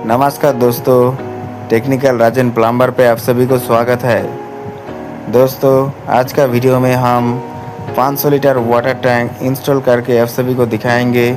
नमस्कार दोस्तों, टेक्निकल राजन प्लम्बर पे आप सभी को स्वागत है। दोस्तों, आज का वीडियो में हम 500 लीटर वाटर टैंक इंस्टॉल करके आप सभी को दिखाएंगे।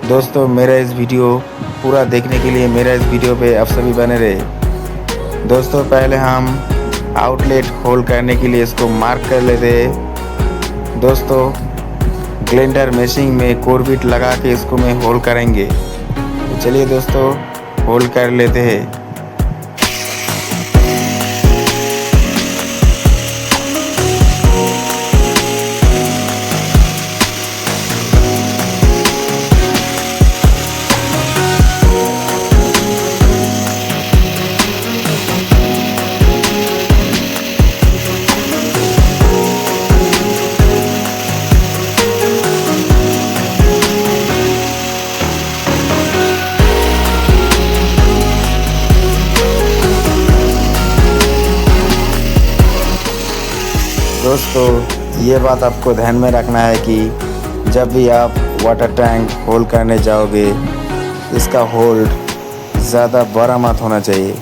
दोस्तों, मेरा इस वीडियो पूरा देखने के लिए मेरा इस वीडियो पे आप सभी बने रहे। दोस्तों, पहले हम आउटलेट होल करने के लिए इसको मार्क कर लेते हैं। दोस्तों, ग्लेंडर मशीन में कोरबिट लगा के इसको में होल करेंगे। तो चलिए दोस्तों, होल कर लेते हैं। दोस्तों, ये बात आपको ध्यान में रखना है कि जब भी आप वाटर टैंक होल करने जाओगे, इसका होल्ड ज़्यादा बड़ा मत होना चाहिए।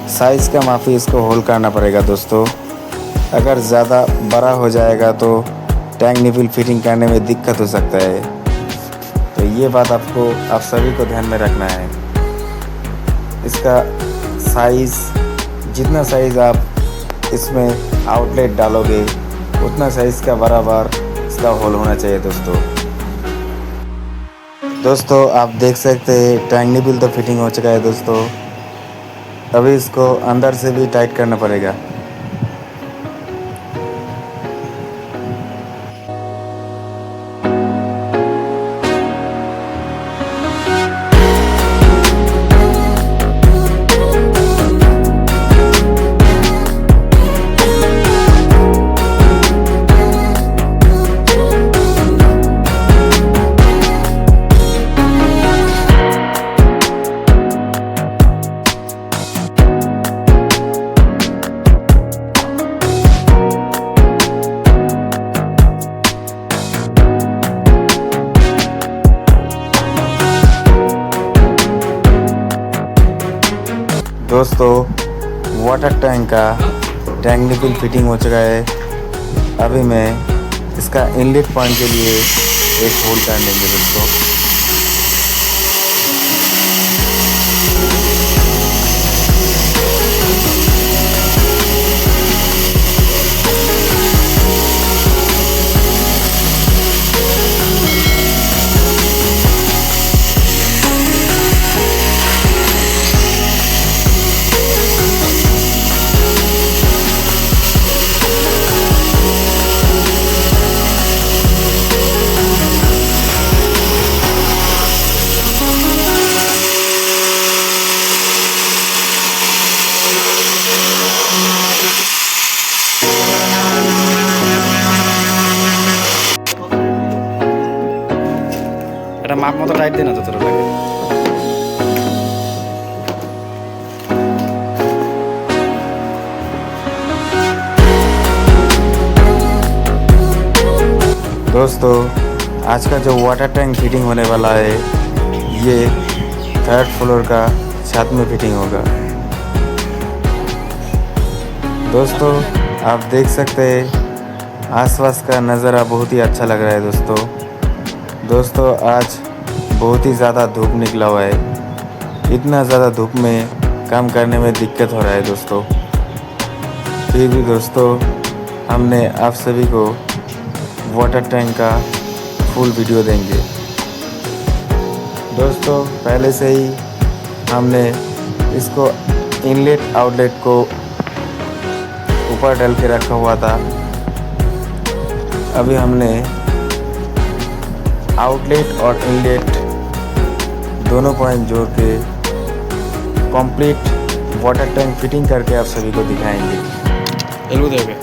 साइज़ का माफ़ी इसको होल करना पड़ेगा। दोस्तों, अगर ज़्यादा बड़ा हो जाएगा तो टैंक निपिल फिटिंग करने में दिक्कत हो सकता है। तो ये बात आपको आप सभी को ध्यान में रखना है। इसका साइज़, जितना साइज़ आप इसमें आउटलेट डालोगे उतना साइज़ का बराबर इसका होल होना चाहिए। दोस्तों, आप देख सकते हैं टैंक निपिल तो फिटिंग हो चुका है। दोस्तों, अभी इसको अंदर से भी टाइट करना पड़ेगा। दोस्तों, वाटर टैंक का टैंक निपिल फिटिंग हो चुका है। अभी मैं इसका इनलेट पॉइंट के लिए एक होल कर लेंगे। दोस्तों, এটা মাপ মতো টাইট দে না যতটা লাগে। दोस्तों, आज का जो वाटर टैंक फिटिंग होने वाला है, ये 3rd फ्लोर का छत में फिटिंग होगा। दोस्तों, आप देख सकते हैं आसपास का नज़ारा बहुत ही अच्छा लग रहा है। दोस्तों, आज बहुत ही ज़्यादा धूप निकला हुआ है। इतना ज़्यादा धूप में काम करने में दिक्कत हो रहा है। दोस्तों, फिर भी दोस्तों, हमने आप सभी को वाटर टैंक का फुल वीडियो देंगे। दोस्तों, पहले से ही हमने इसको इनलेट आउटलेट को ऊपर डाल के रखा हुआ था। अभी हमने आउटलेट और इनलेट दोनों पॉइंट जोड़ के कंप्लीट वाटर टैंक फिटिंग करके आप सभी को दिखाएंगे। एलबो देवे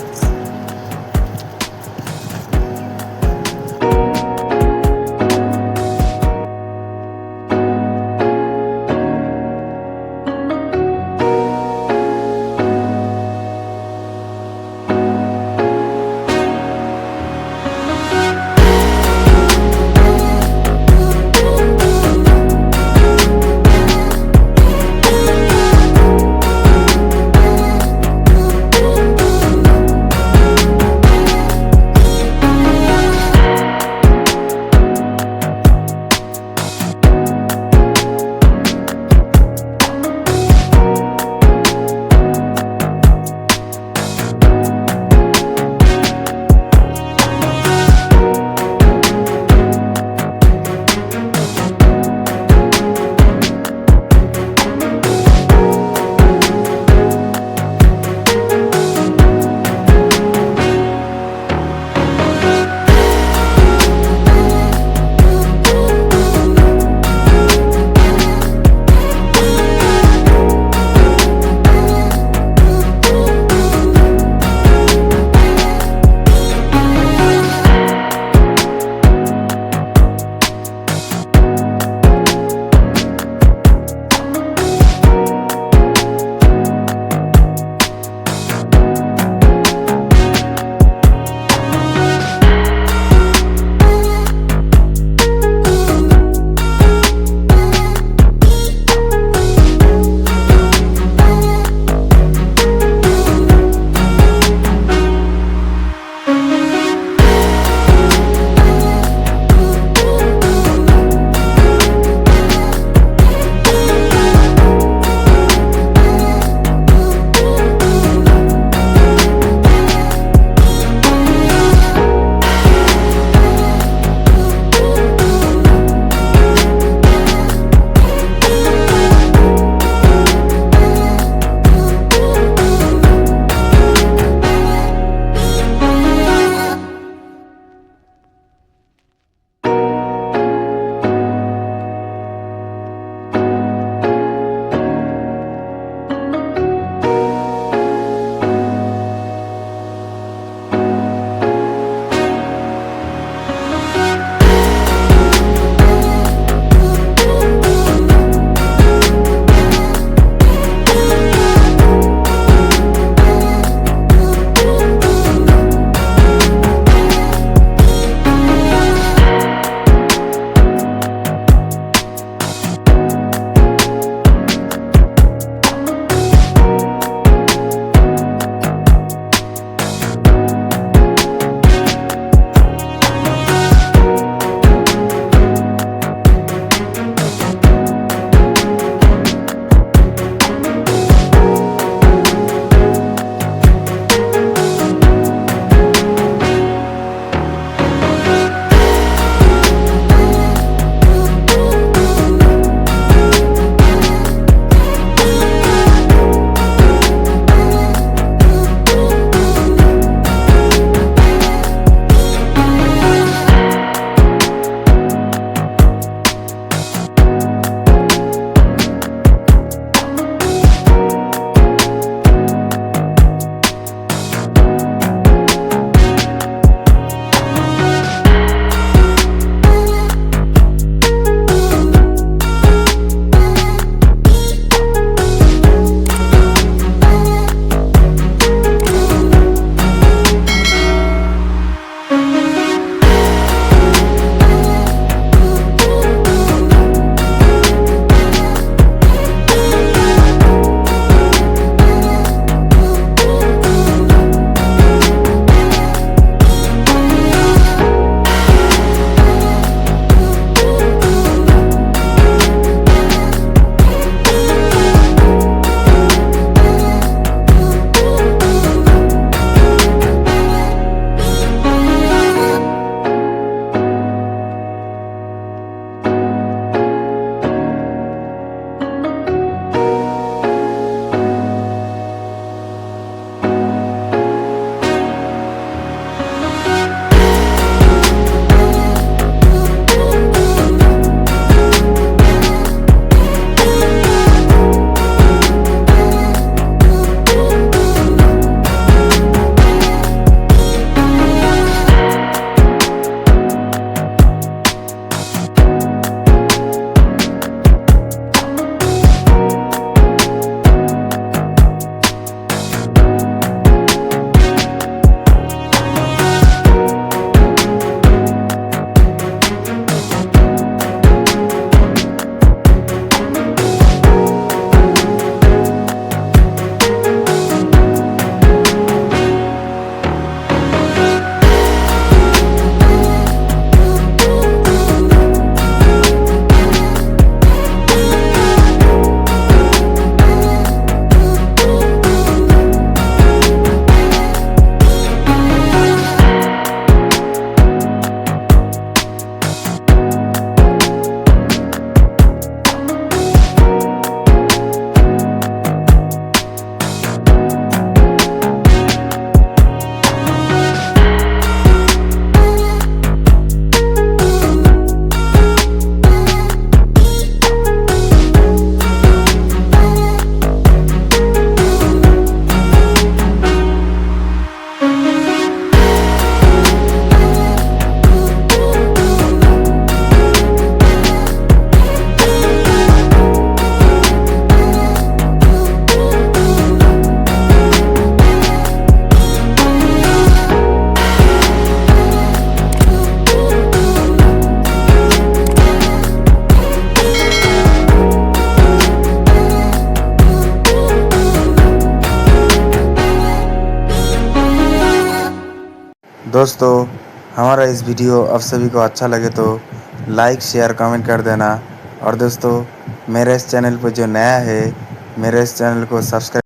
दोस्तों, हमारा इस वीडियो आप सभी को अच्छा लगे तो लाइक शेयर कमेंट कर देना। और दोस्तों, मेरे इस चैनल पर जो नया है, मेरे इस चैनल को सब्सक्राइब